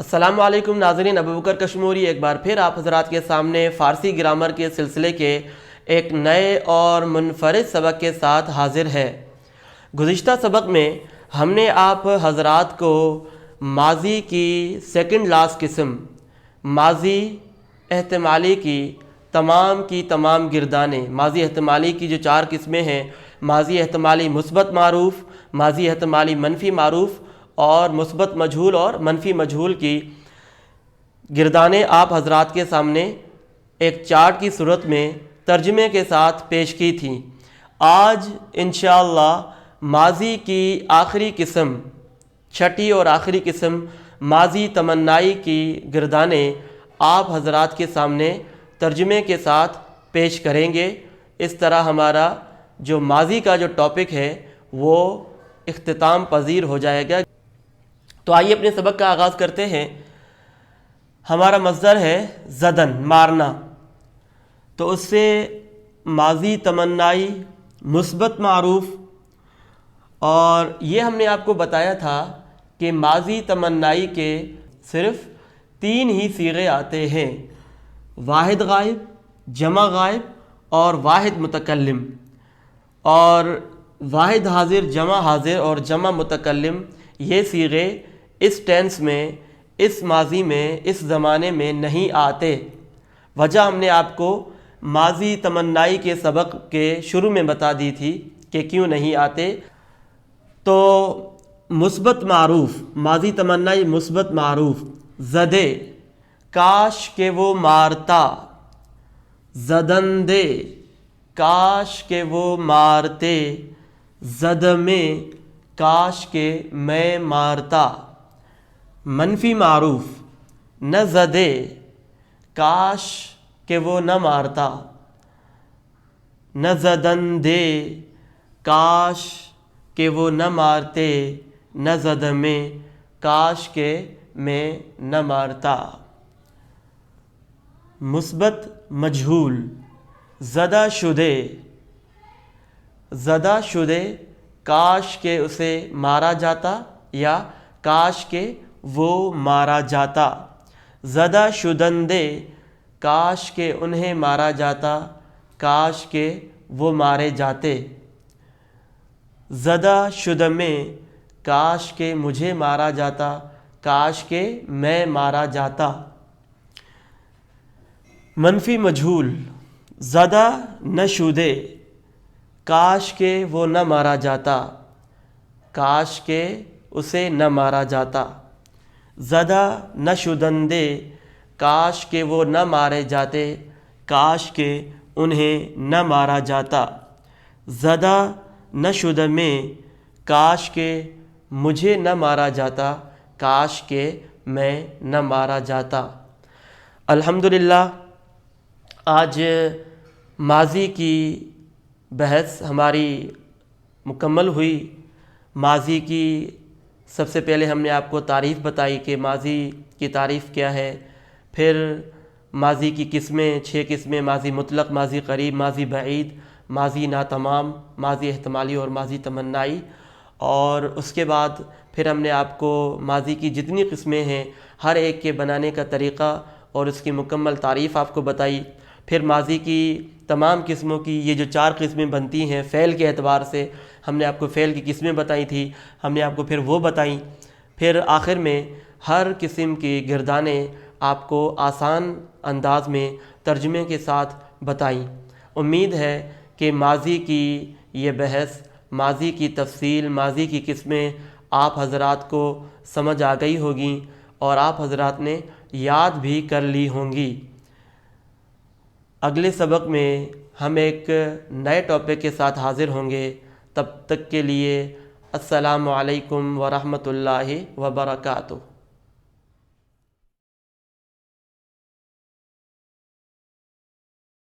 السلام علیکم ناظرین، ابو بکر کشموری ایک بار پھر آپ حضرات کے سامنے فارسی گرامر کے سلسلے کے ایک نئے اور منفرد سبق کے ساتھ حاضر ہے۔ گزشتہ سبق میں ہم نے آپ حضرات کو ماضی کی سیکنڈ لاسٹ قسم، ماضی احتمالی کی تمام گردانیں، ماضی احتمالی کی جو 4 قسمیں ہیں، ماضی احتمالی مثبت معروف، ماضی احتمالی منفی معروف اور مثبت مجہول اور منفی مجہول کی گردانیں آپ حضرات کے سامنے ایک چارٹ کی صورت میں ترجمے کے ساتھ پیش کی تھیں۔ آج انشاءاللہ ماضی کی آخری قسم، چھٹی اور آخری قسم ماضی تمنائی کی گردانیں آپ حضرات کے سامنے ترجمے کے ساتھ پیش کریں گے۔ اس طرح ہمارا جو ماضی کا جو ٹاپک ہے وہ اختتام پذیر ہو جائے گا۔ تو آئیے اپنے سبق کا آغاز کرتے ہیں۔ ہمارا مصدر ہے زدن، مارنا، تو اس سے ماضی تمنائی مثبت معروف، اور یہ ہم نے آپ کو بتایا تھا کہ ماضی تمنائی کے صرف 3 ہی صیغے آتے ہیں: واحد غائب، جمع غائب اور واحد متکلم۔ اور واحد حاضر، جمع حاضر اور جمع متکلم یہ صیغے اس ٹینس میں، اس ماضی میں، اس زمانے میں نہیں آتے۔ وجہ ہم نے آپ کو ماضی تمنائی کے سبق کے شروع میں بتا دی تھی کہ کیوں نہیں آتے۔ تو مثبت معروف، ماضی تمنائی مثبت معروف: زدے، کاش کہ وہ مارتا، زدندے، کاش کہ وہ مارتے، زدمے، کاش کہ میں مارتا۔ منفی معروف: نہ زدے، کاش کہ وہ نہ مارتا، نہ زدندے، کاش کہ وہ نہ مارتے، نہ زدمے، کاش کہ میں نہ مارتا۔ مثبت مجہول: زدہ شدے، زدہ شدے، کاش کہ اسے مارا جاتا یا کاش کہ وہ مارا جاتا۔ زدہ شدندے، کاش کہ انہیں مارا جاتا، کاش کہ وہ مارے جاتے۔ زدہ شدمے، کاش کہ مجھے مارا جاتا، کاش کہ میں مارا جاتا۔ منفی مجہول: زدہ نشدے، کاش کہ وہ نہ مارا جاتا، کاش کہ اسے نہ مارا جاتا۔ زدہ نشدندے، کاش کہ وہ نہ مارے جاتے، کاش کہ انہیں نہ مارا جاتا۔ زدہ نشدمے، کاش کہ مجھے نہ مارا جاتا، کاش کہ میں نہ مارا جاتا۔ الحمدللہ آج ماضی کی بحث ہماری مکمل ہوئی۔ ماضی کی سب سے پہلے ہم نے آپ کو تعریف بتائی کہ ماضی کی تعریف کیا ہے، پھر ماضی کی قسمیں، 6 قسمیں: ماضی مطلق، ماضی قریب، ماضی بعید، ماضی ناتمام، ماضی احتمالی اور ماضی تمنائی۔ اور اس کے بعد پھر ہم نے آپ کو ماضی کی جتنی قسمیں ہیں ہر ایک کے بنانے کا طریقہ اور اس کی مکمل تعریف آپ کو بتائی۔ پھر ماضی کی تمام قسموں کی یہ جو 4 قسمیں بنتی ہیں فعل کے اعتبار سے، ہم نے آپ کو فعل کی قسمیں بتائی تھی، ہم نے آپ کو پھر وہ بتائیں۔ پھر آخر میں ہر قسم کی گردانیں آپ کو آسان انداز میں ترجمے کے ساتھ بتائیں۔ امید ہے کہ ماضی کی یہ بحث، ماضی کی تفصیل، ماضی کی قسمیں آپ حضرات کو سمجھ آ گئی ہوگی اور آپ حضرات نے یاد بھی کر لی ہوں گی۔ اگلے سبق میں ہم ایک نئے ٹاپک کے ساتھ حاضر ہوں گے۔ تب تک کے لیے السلام علیکم ورحمۃ اللہ وبرکاتہ۔